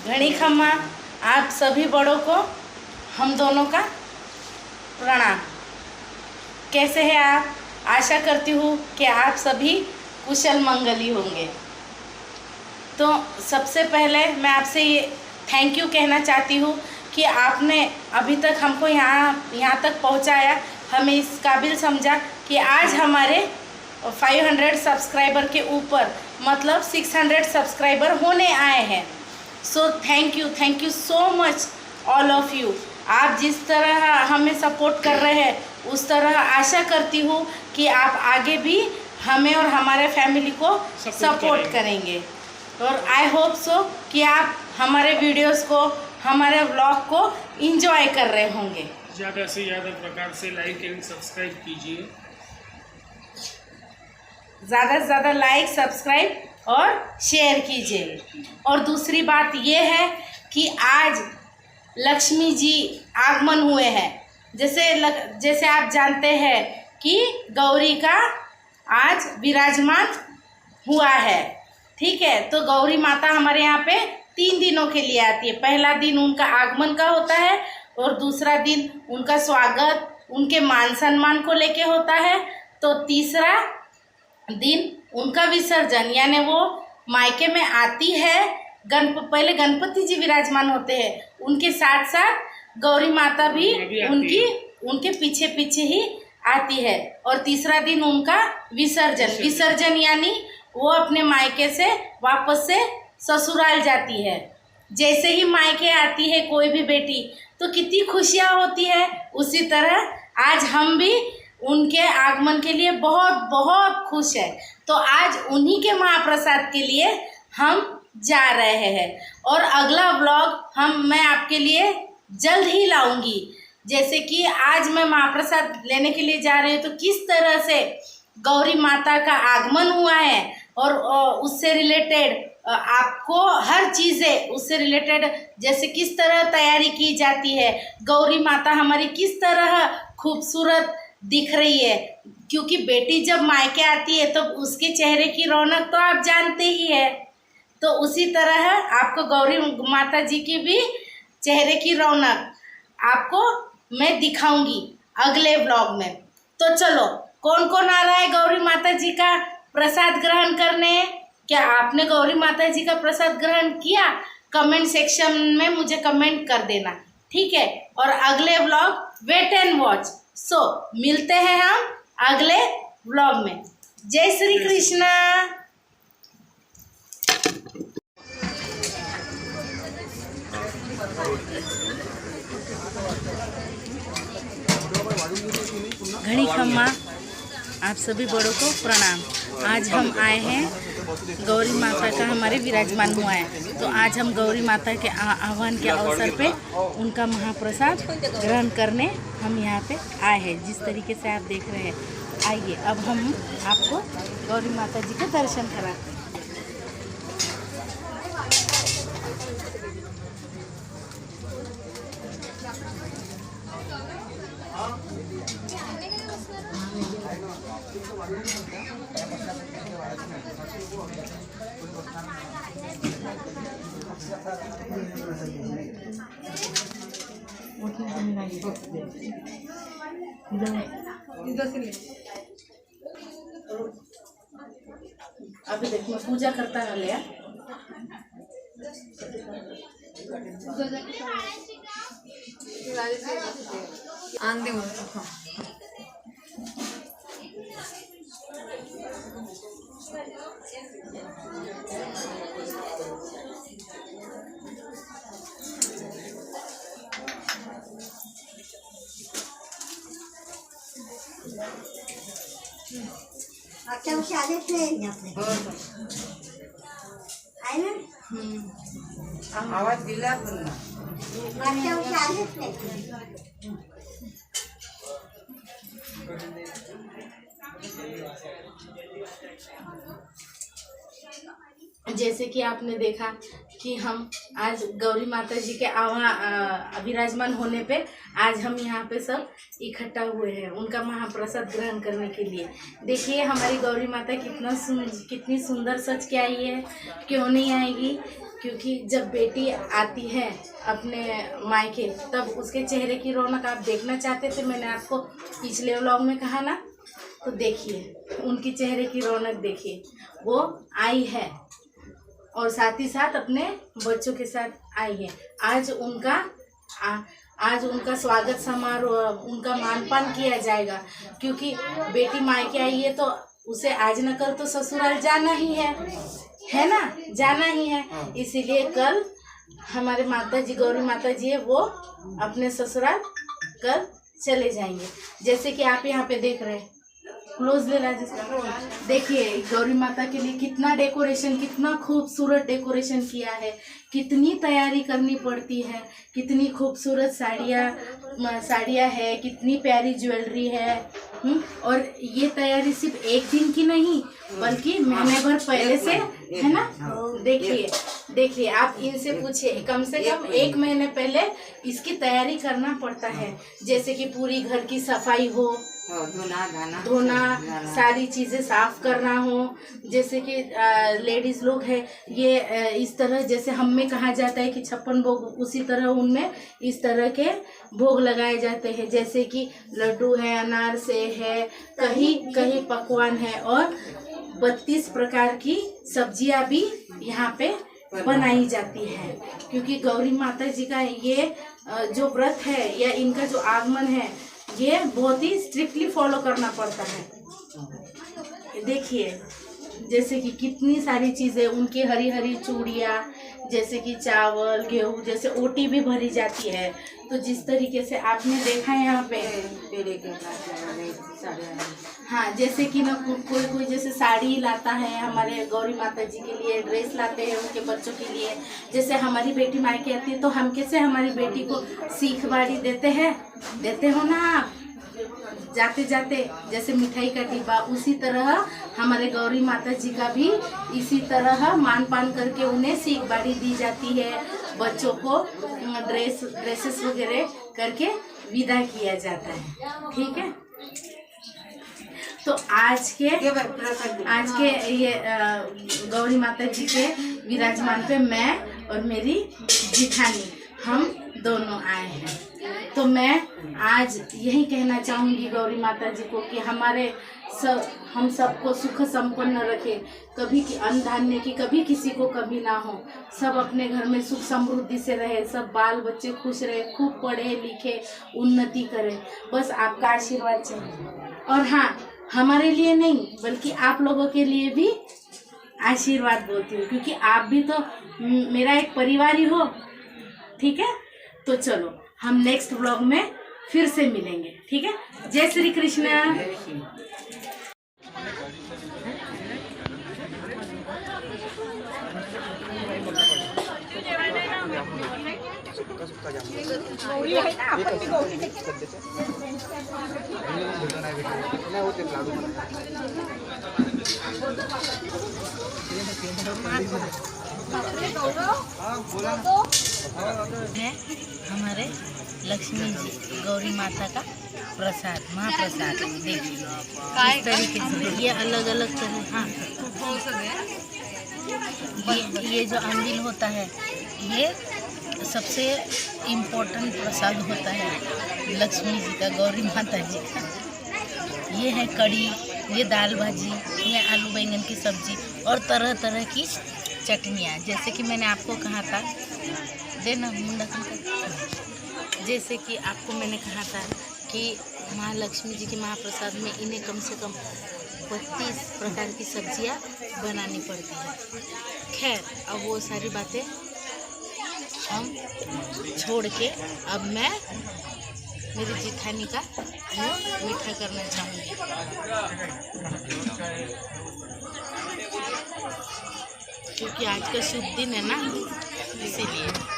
घड़ी खम्मा आप सभी बड़ों को हम दोनों का प्रणाम। कैसे हैं आप? आशा करती हूँ कि आप सभी कुशल मंगली होंगे। तो सबसे पहले मैं आपसे ये थैंक यू कहना चाहती हूँ कि आपने अभी तक हमको यहाँ तक पहुँचाया, हमें इस काबिल समझा कि आज हमारे 500 सब्सक्राइबर के ऊपर मतलब 600 सब्सक्राइबर होने आए हैं। So thank you so much all of you. आप जिस तरह हमें सपोर्ट कर रहे हैं उस तरह आशा करती हूँ कि आप आगे भी हमें और हमारे फैमिली को सपोर्ट करेंगे। और आई होप सो कि आप हमारे वीडियोस को, हमारे व्लॉग को एंजॉय कर रहे होंगे। ज़्यादा से ज़्यादा प्रकार से लाइक एंड सब्सक्राइब कीजिए। ज़्यादा से ज़्यादा लाइक, सब्सक्राइब और शेयर कीजिए। और दूसरी बात ये है कि आज लक्ष्मी जी आगमन हुए हैं। जैसे आप जानते हैं कि गौरी का आज विराजमान हुआ है, ठीक है। तो गौरी माता हमारे यहाँ पे 3 दिनों के लिए आती है। पहला दिन उनका आगमन का होता है और दूसरा दिन उनका स्वागत, उनके मान सम्मान को लेके होता है। तो तीसरा दिन उनका विसर्जन, यानी वो मायके में आती है। पहले गणपति जी विराजमान होते हैं, उनके साथ साथ गौरी माता भी उनके पीछे पीछे ही आती है। और तीसरा दिन उनका विसर्जन यानी वो अपने मायके से वापस से ससुराल जाती है। जैसे ही मायके आती है कोई भी बेटी तो कितनी खुशियाँ होती है, उसी तरह आज हम भी उनके आगमन के लिए बहुत बहुत खुश है। तो आज उन्हीं के महाप्रसाद के लिए हम जा रहे हैं और अगला व्लॉग मैं आपके लिए जल्द ही लाऊंगी। जैसे कि आज मैं महाप्रसाद लेने के लिए जा रही हूँ तो किस तरह से गौरी माता का आगमन हुआ है और उससे रिलेटेड आपको हर चीज़ें उससे रिलेटेड, जैसे किस तरह तैयारी की जाती है, गौरी माता हमारी किस तरह खूबसूरत दिख रही है। क्योंकि बेटी जब मायके आती है तो उसके चेहरे की रौनक तो आप जानते ही है। तो उसी तरह आपको गौरी माता जी की भी चेहरे की रौनक आपको मैं दिखाऊंगी अगले व्लॉग में। तो चलो, कौन कौन आ रहा है गौरी माता जी का प्रसाद ग्रहण करने? क्या आपने गौरी माता जी का प्रसाद ग्रहण किया? कमेंट सेक्शन में मुझे कमेंट कर देना, ठीक है। और अगले व्लॉग वेट एंड वॉच। सो मिलते हैं हम अगले व्लॉग में। जय श्री कृष्णा। घड़ी खम्मा आप सभी बड़ों को प्रणाम। आज हम आए हैं गौरी माता का हमारे विराजमान हुआ है, तो आज हम गौरी माता के आह्वान के अवसर पे उनका महाप्रसाद ग्रहण करने हम यहाँ पे आए हैं। जिस तरीके से आप देख रहे हैं, आइए अब हम आपको गौरी माता जी का दर्शन कराते हैं। अभी देख मैं पूजा करता है लिया। अच्छा उसे आगे से आहे ना आवाज दिला पुन्हा। अच्छा उसे आगे से जैसे कि आपने देखा कि हम आज गौरी माता जी के विराजमान होने पे आज हम यहाँ पे सब इकट्ठा हुए हैं उनका महाप्रसाद ग्रहण करने के लिए। देखिए हमारी गौरी माता कितनी सुंदर सज के आई है, क्यों नहीं आएगी। क्योंकि जब बेटी आती है अपने मायके तब उसके चेहरे की रौनक आप देखना चाहते थे, मैंने आपको पिछले व्लॉग में कहा ना, तो देखिए उनकी चेहरे की रौनक देखिए, वो आई है और साथ ही साथ अपने बच्चों के साथ आई है। आज उनका स्वागत समारोह, उनका मानपान किया जाएगा, क्योंकि बेटी मायके आई है तो उसे आज न कल तो ससुराल जाना ही है ना, जाना ही है। इसीलिए कल हमारे माता जी, गौरी माता जी है, वो अपने ससुराल कल चले जाएंगे। जैसे कि आप यहाँ पे देख रहे हैं, क्लोज ले रहा, देखिए गौरी माता के लिए कितना डेकोरेशन, कितना खूबसूरत डेकोरेशन किया है, कितनी तैयारी करनी पड़ती है, कितनी खूबसूरत साड़ियाँ है, कितनी प्यारी ज्वेलरी है। और ये तैयारी सिर्फ एक दिन की नहीं बल्कि महीने भर पहले से है ना। देखिए आप इनसे पूछिए, कम से कम 1 महीने पहले इसकी तैयारी करना पड़ता है। जैसे कि पूरी घर की सफाई हो, धोना, सारी चीज़ें साफ करना हो। जैसे कि लेडीज़ लोग है ये इस तरह, जैसे हम में कहा जाता है कि 56 भोग, उसी तरह उनमें इस तरह के भोग लगाए जाते हैं। जैसे कि लड्डू है, अनारसे है, कहीं पकवान है, और 32 प्रकार की सब्जियां भी यहाँ पे बनाई जाती है। क्योंकि गौरी माता जी का ये जो व्रत है या इनका जो आगमन है, ये बहुत ही स्ट्रिक्टली फॉलो करना पड़ता है। देखिए जैसे कि कितनी सारी चीज़ें, उनकी हरी हरी चूड़ियाँ, जैसे कि चावल, गेहूँ, जैसे ओटी भी भरी जाती है। तो जिस तरीके से आपने देखा है यहाँ पे, हाँ, जैसे कि ना कोई जैसे साड़ी लाता है हमारे गौरी माता जी के लिए, ड्रेस लाते हैं उनके बच्चों के लिए। जैसे हमारी बेटी मायके आती है तो हम कैसे हमारी बेटी को सीख बाड़ी देते हो ना आप, जाते जाते जैसे मिठाई का डिब्बा, उसी तरह हमारे गौरी माता जी का भी इसी तरह मान पान करके उन्हें सीख बाड़ी दी जाती है। बच्चों को ड्रेसेस वगैरह करके विदा किया जाता है। ठीक है, तो आज के ये गौरी माता जी के विराजमान पे मैं और मेरी जिठानी हम दोनों आए हैं। तो मैं आज यही कहना चाहूँगी गौरी माता जी को कि हम सबको सुख संपन्न रखे, कभी की अन्न धान्य की कभी किसी को कभी ना हो, सब अपने घर में सुख समृद्धि से रहे, सब बाल बच्चे खुश रहे, खूब पढ़े लिखे, उन्नति करें, बस आपका आशीर्वाद चाहिए। और हाँ, हमारे लिए नहीं बल्कि आप लोगों के लिए भी आशीर्वाद बोलती हूँ, क्योंकि आप भी तो मेरा एक परिवार ही हो। ठीक है, तो चलो हम नेक्स्ट व्लॉग में फिर से मिलेंगे। ठीक है, जय श्री कृष्ण। है हमारे लक्ष्मी जी गौरी माता का प्रसाद, महाप्रसाद। देखिए इस तरीके से ये अलग अलग तरह, हाँ, ये जो अंबिल होता है ये सबसे इम्पोर्टेंट प्रसाद होता है लक्ष्मी जी का, गौरी माता जी का। ये है कड़ी, ये दाल भाजी, ये आलू बैंगन की सब्जी और तरह तरह की चटनियाँ। जैसे कि मैंने आपको कहा था, देना मुंडा, जैसे कि आपको मैंने कहा था कि महालक्ष्मी जी के महाप्रसाद में इन्हें कम से कम 32 प्रकार की सब्जियां बनानी पड़ती है। खैर, अब वो सारी बातें हम छोड़ के अब मैं मेरी जिठानी का मुँह मीठा करना चाहूँगी, क्योंकि आज का शुभ दिन है ना, इसीलिए।